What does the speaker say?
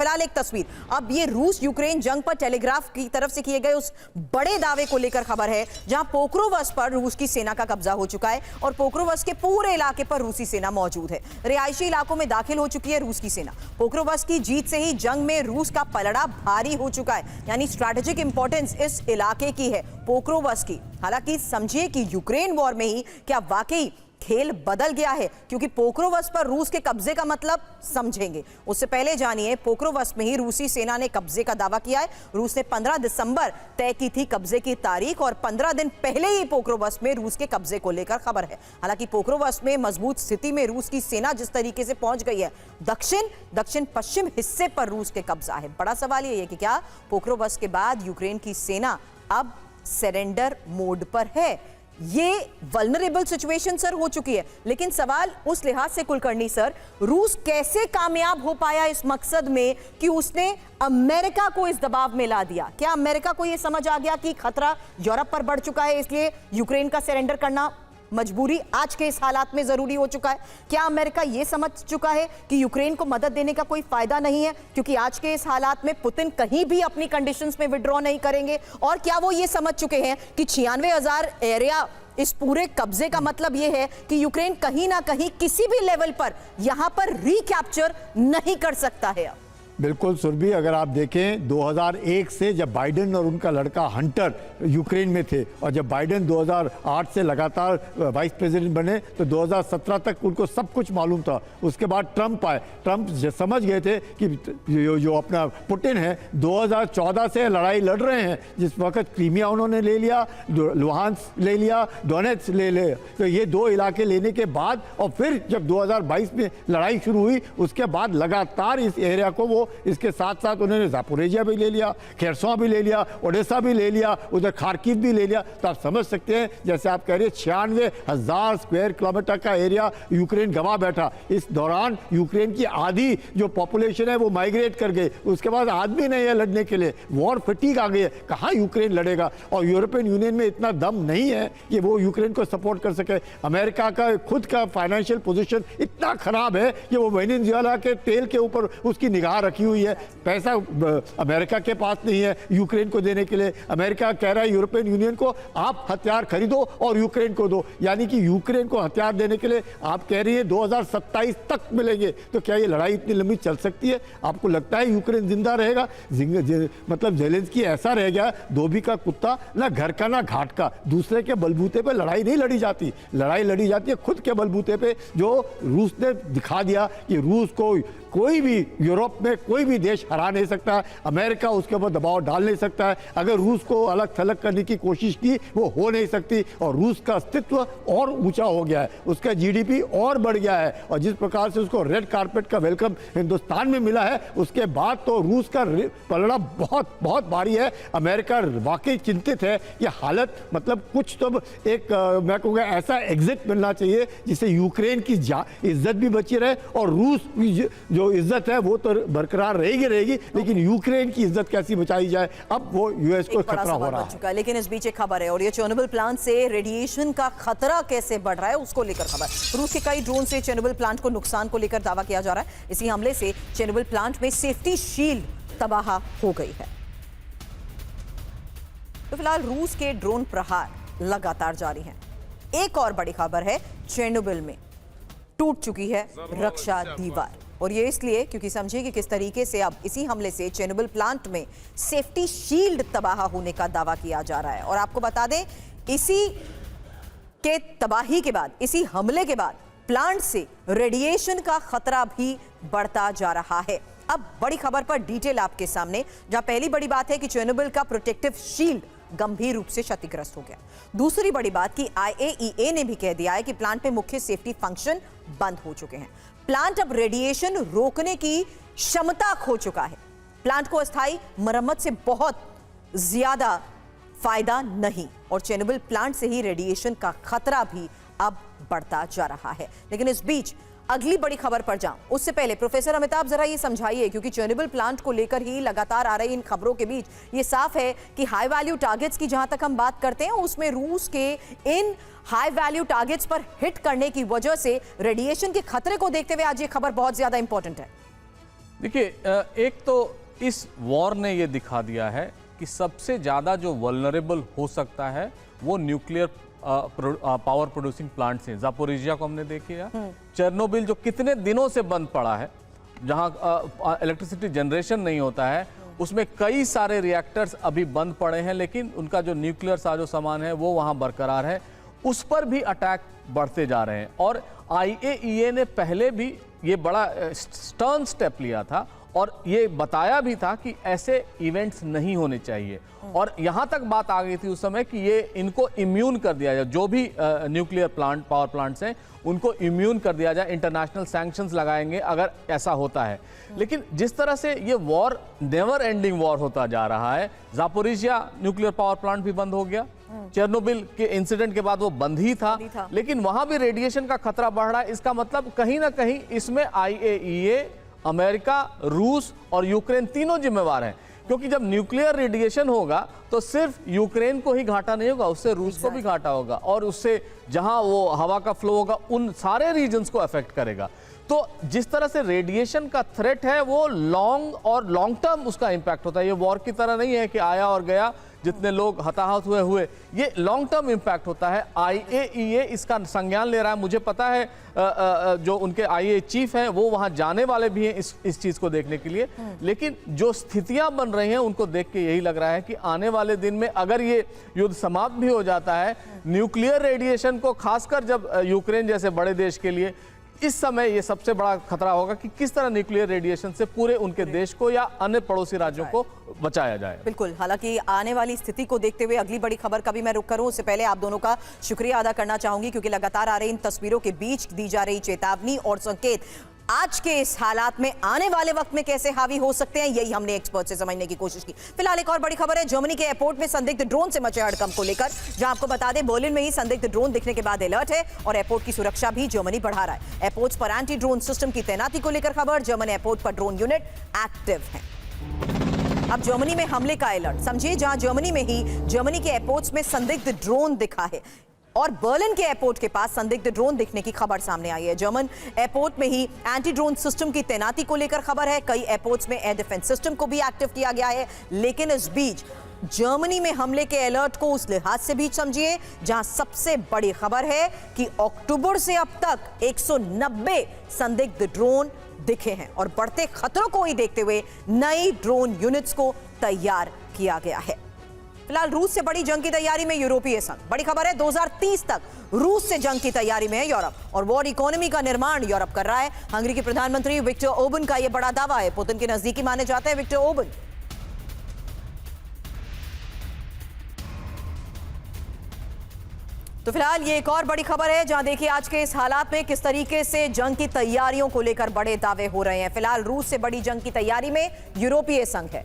फिलहाल एक तस्वीर, अब ये रूस यूक्रेन जंग पर टेलीग्राफ की तरफ से किए गए उस बड़े दावे को लेकर खबर है जहां पोक्रोवस पर रूस की सेना का कब्जा हो चुका है और पोक्रोवस के पूरे इलाके पर रूसी सेना मौजूद है। रिहायशी इलाकों में दाखिल हो चुकी है रूस की सेना। पोक्रोवस की जीत से ही जंग में रूस का पलड़ा भारी हो चुका है, यानी स्ट्रैटेजिक इंपॉर्टेंस इस इलाके की है, पोक्रोवस की। हालांकि समझिए कि यूक्रेन वॉर में ही क्या वाकई खेल बदल गया है, क्योंकि पोक्रोवस पर रूस के कब्जे का मतलब समझेंगे। उससे पहले जानिए, पोक्रोवस में ही रूसी सेना ने कब्जे का दावा किया है। रूस ने 15 दिसंबर तय की थी कब्जे की तारीख और 15 दिन पहले ही पोक्रोवस में रूस के कब्जे को लेकर खबर है। हालांकि पोक्रोवस में मजबूत स्थिति में रूस की सेना जिस तरीके से पहुंच गई है, दक्षिण पश्चिम हिस्से पर रूस के कब्जा है। बड़ा सवाल ये है कि क्या पोक्रोवस के बाद यूक्रेन की सेना अब सरेंडर मोड पर है। ये वल्नरेबल सिचुएशन सर हो चुकी है, लेकिन सवाल उस लिहाज से कुलकर्णी सर, रूस कैसे कामयाब हो पाया इस मकसद में कि उसने अमेरिका को इस दबाव में ला दिया? क्या अमेरिका को यह समझ आ गया कि खतरा यूरोप पर बढ़ चुका है, इसलिए यूक्रेन का सरेंडर करना मजबूरी आज के इस हालात में जरूरी हो चुका है? क्या अमेरिका यह समझ चुका है कि यूक्रेन को मदद देने का कोई फायदा नहीं है, क्योंकि आज के इस हालात में पुतिन कहीं भी अपनी कंडीशंस में विड्रॉ नहीं करेंगे? और क्या वो ये समझ चुके हैं कि 96,000 एरिया इस पूरे कब्जे का मतलब यह है कि यूक्रेन कहीं ना कहीं किसी भी लेवल पर यहां पर रिकैप्चर नहीं कर सकता है? बिल्कुल सुरभि, अगर आप देखें 2001 से जब बाइडेन और उनका लड़का हंटर यूक्रेन में थे और जब बाइडेन 2008 से लगातार वाइस प्रेसिडेंट बने तो 2017 तक उनको सब कुछ मालूम था। उसके बाद ट्रंप आए, ट्रंप समझ गए थे कि जो अपना पुतिन है 2014 से लड़ाई लड़ रहे हैं, जिस वक्त क्रीमिया उन्होंने ले लिया, लुहांस्क ले लिया, डोनेट्स ले लिया, तो ये दो इलाके लेने के बाद और फिर जब 2022 में लड़ाई शुरू हुई उसके बाद लगातार इस एरिया को वो इसके साथ साथ उन्होंने ज़ापोरिजिया भी ले लिया, खेरसों भी ले लिया, ओडेसा भी ले लिया, उधर खार्किव भी ले लिया। तो आप समझ सकते हैं, जैसे आप कह रहे हैं 96,000 स्क्वायर किलोमीटर का एरिया यूक्रेन गंवा बैठा। इस दौरान यूक्रेन की आधी जो पॉपुलेशन है वो माइग्रेट कर गई, उसके बाद आदमी नहीं है लड़ने के लिए, वॉर फटीग आ गई है, कहाँ यूक्रेन लड़ेगा? और यूरोपियन यूनियन में इतना दम नहीं है कि वो यूक्रेन को सपोर्ट कर सके। अमेरिका का खुद का फाइनेंशियल पोजीशन इतना खराब है कि वो वेनेजुएला के तेल के ऊपर उसकी निगाह रखी हुई है। पैसा अमेरिका के पास नहीं है यूक्रेन को देने के लिए। अमेरिका कह रहा है यूरोपियन यूनियन को, आप हथियार खरीदो और यूक्रेन को दो, यानी कि यूक्रेन को हथियार देने के लिए आप कह रही है 2027 तक मिलेंगे। तो क्या ये लड़ाई इतनी लंबी चल सकती है? आपको लगता है यूक्रेन जिंदा रहेगा? मतलब ज़ेलेंस्की ऐसा रह गया धोबी का कुत्ता, ना घर का ना घाट का। दूसरे के बलबूते पे लड़ाई नहीं लड़ी जाती, लड़ाई लड़ी जाती है खुद के बलबूते पे, जो रूस ने दिखा दिया कि रूस को कोई भी यूरोप में कोई भी देश हरा नहीं सकता, अमेरिका उसके ऊपर दबाव डाल नहीं सकता है। अगर रूस को अलग थलग करने की कोशिश की वो हो नहीं सकती, और रूस का अस्तित्व और ऊंचा हो गया है, उसका जीडीपी और बढ़ गया है, और जिस प्रकार से उसको रेड कारपेट का वेलकम हिंदुस्तान में मिला है उसके बाद तो रूस का पलड़ा बहुत बहुत भारी है। अमेरिका वाकई चिंतित है कि हालत, मतलब कुछ तो एक मैं कहूँगा ऐसा एग्जिट मिलना चाहिए जिससे यूक्रेन की इज्जत भी बची रहे और रूस की जो इज्जत है वो तो बरकरार रहेगी, लेकिन यूक्रेन की इज्जत कैसी बचाई जाए, अब वो यूएस को खतरा हो रहा है। लेकिन इस बीच एक खबर है, और ये चेर्नोबिल प्लांट से रेडिएशन का खतरा कैसे बढ़ रहा है उसको लेकर खबर। रूस के कई ड्रोन से चेर्नोबिल प्लांट को नुकसान को लेकर दावा किया जा रहा है। इसी हमले से चेर्नोबिल प्लांट में सेफ्टी शील्ड तबाह हो गई है। तो फिलहाल रूस के ड्रोन प्रहार लगातार जारी हैं। एक और बड़ी खबर है, चेर्नोबिल में टूट चुकी है रक्षा दीवार, और ये इसलिए क्योंकि समझिए कि किस तरीके से अब इसी हमले से चेर्नोबिल प्लांट में सेफ्टी शील्ड तबाह होने का दावा किया जा रहा है। और आपको बता दें, इसी के तबाही के बाद, इसी हमले के बाद प्लांट से रेडिएशन का खतरा भी बढ़ता जा रहा है। अब बड़ी खबर पर डिटेल आपके सामने, जहां पहली बड़ी बात है कि चेर्नोबिल का प्रोटेक्टिव शील्ड गंभीर रूप से क्षतिग्रस्त हो गया। दूसरी बड़ी बात कि IAEA ने भी कह दिया है कि प्लांट में मुख्य सेफ्टी फंक्शन बंद हो चुके हैं। प्लांट अब रेडिएशन रोकने की क्षमता खो चुका है। प्लांट को अस्थायी मरम्मत से बहुत ज्यादा फायदा नहीं, और चेर्नोबिल प्लांट से ही रेडिएशन का खतरा भी अब बढ़ता जा रहा है। लेकिन इस बीच अगली बड़ी खबर पर जाऊं उससे पहले प्रोफेसर अमिताभ जरा ये समझाइए, क्योंकि चेर्नोबिल प्लांट को लेकर ही लगातार आ रही इन खबरों के बीच ये साफ है कि हाई वैल्यू टारगेट्स की जहां तक हम बात करते हैं उसमें रूस के इन हाई वैल्यू टारगेट्स पर हिट करने की वजह से रेडिएशन के खतरे को देखते हुए आज ये खबर बहुत ज्यादा इंपॉर्टेंट है। देखिए, एक तो इस वॉर ने ये दिखा दिया है कि सबसे ज़्यादा जो वल्नरेबल हो सकता है वो न्यूक्लियर पावर प्रोड्यूसिंग प्लांट्स हैं। जापोरिजिया को हमने देख लिया, चेरनोबिल जो कितने दिनों से बंद पड़ा है, जहाँ इलेक्ट्रिसिटी जनरेशन नहीं होता है, उसमें कई सारे रिएक्टर्स अभी बंद पड़े हैं, लेकिन उनका जो न्यूक्लियर साजो सामान है वो वहाँ बरकरार है। उस पर भी अटैक बढ़ते जा रहे हैं और IAEA ने पहले भी ये बड़ा स्टर्न स्टेप लिया था और ये बताया भी था कि ऐसे इवेंट्स नहीं होने चाहिए। और यहाँ तक बात आ गई थी उस समय कि ये इनको इम्यून कर दिया जाए, जो भी न्यूक्लियर प्लांट पावर प्लांट्स हैं उनको इम्यून कर दिया जाए, इंटरनेशनल सैंक्शंस लगाएंगे अगर ऐसा होता है। लेकिन जिस तरह से ये वॉर नेवर एंडिंग वॉर होता जा रहा है, जापोरिजिया न्यूक्लियर पावर प्लांट भी बंद हो गया, चेरनोबिल के इंसिडेंट के बाद वो बंद ही था, लेकिन वहां भी रेडिएशन का खतरा बढ़ रहा है। इसका मतलब कहीं ना कहीं इसमें IAEA, अमेरिका, रूस और यूक्रेन तीनों जिम्मेवार हैं, क्योंकि जब न्यूक्लियर रेडिएशन होगा तो सिर्फ यूक्रेन को ही घाटा नहीं होगा, उससे रूस को भी घाटा होगा और उससे जहां वो हवा का फ्लो होगा उन सारे रीजन्स को अफेक्ट करेगा। तो जिस तरह से रेडिएशन का थ्रेट है वो लॉन्ग टर्म उसका इंपैक्ट होता है। ये वॉर की तरह नहीं है कि आया और गया, जितने लोग हताहत हुए, ये लॉन्ग टर्म इंपैक्ट होता है। IAEA इसका संज्ञान ले रहा है। मुझे पता है जो उनके IAEA चीफ हैं वो वहां जाने वाले भी हैं इस चीज को देखने के लिए, लेकिन जो स्थितियां बन रही हैं उनको देख के यही लग रहा है कि आने वाले दिन में अगर ये युद्ध समाप्त भी हो जाता है, न्यूक्लियर रेडिएशन को खासकर जब यूक्रेन जैसे बड़े देश के लिए इस समय ये सबसे बड़ा खतरा होगा कि किस तरह न्यूक्लियर रेडिएशन से पूरे उनके देश को या अन्य पड़ोसी राज्यों को बचाया जाए। बिल्कुल, हालांकि आने वाली स्थिति को देखते हुए अगली बड़ी खबर का भी मैं रुख करूं, उससे पहले आप दोनों का शुक्रिया अदा करना चाहूंगी, क्योंकि लगातार आ रही इन तस्वीरों के बीच दी जा रही चेतावनी और संकेत आज के इस हालात में आने वाले वक्त में कैसे हावी हो सकते हैं, यही हमने एक्सपर्ट से समझने की कोशिश की। फिलहाल एक और बड़ी खबर है जर्मनी के एयरपोर्ट में संदिग्ध ड्रोन से मचे हड़कंप को लेकर, जहां आपको बता दें बर्लिन में ही संदिग्ध ड्रोन दिखने के बाद अलर्ट है और एयरपोर्ट की सुरक्षा भी जर्मनी बढ़ा रहा है। एयरपोर्ट्स पर एंटी ड्रोन सिस्टम की तैनाती को लेकर खबर, जर्मन एयरपोर्ट पर ड्रोन यूनिट एक्टिव है। अब जर्मनी में हमले का अलर्ट समझिए, जहां जर्मनी में ही जर्मनी के एयरपोर्ट्स में संदिग्ध ड्रोन दिखा है और बर्लिन के एयरपोर्ट के पास संदिग्ध ड्रोन दिखने की खबर सामने आई है। जर्मन एयरपोर्ट में ही एंटी ड्रोन सिस्टम की तैनाती को लेकर खबर है। कई एयरपोर्ट्स में एयर डिफेंस सिस्टम को भी एक्टिव किया गया है, लेकिन इस बीच जर्मनी में हमले के अलर्ट को उस लिहाज से भी समझिए जहां सबसे बड़ी खबर है कि अक्टूबर से अब तक 190 संदिग्ध ड्रोन दिखे हैं और बढ़ते खतरों को ही देखते हुए नई ड्रोन यूनिट्स को तैयार किया गया है। फिलहाल रूस से बड़ी जंग की तैयारी में यूरोपीय संघ, बड़ी खबर है 2030 तक रूस से जंग की तैयारी में है यूरोप और वॉर इकोनॉमी का निर्माण यूरोप कर रहा है। हंगरी के प्रधानमंत्री विक्टर ओर्बन का यह बड़ा दावा है। पुतिन के नजदीकी माने जाते हैं विक्टर ओर्बन। तो फिलहाल ये एक और बड़ी खबर है जहां देखिए आज के इस हालात में किस तरीके से जंग की तैयारियों को लेकर बड़े दावे हो रहे हैं। फिलहाल रूस से बड़ी जंग की तैयारी में यूरोपीय संघ है।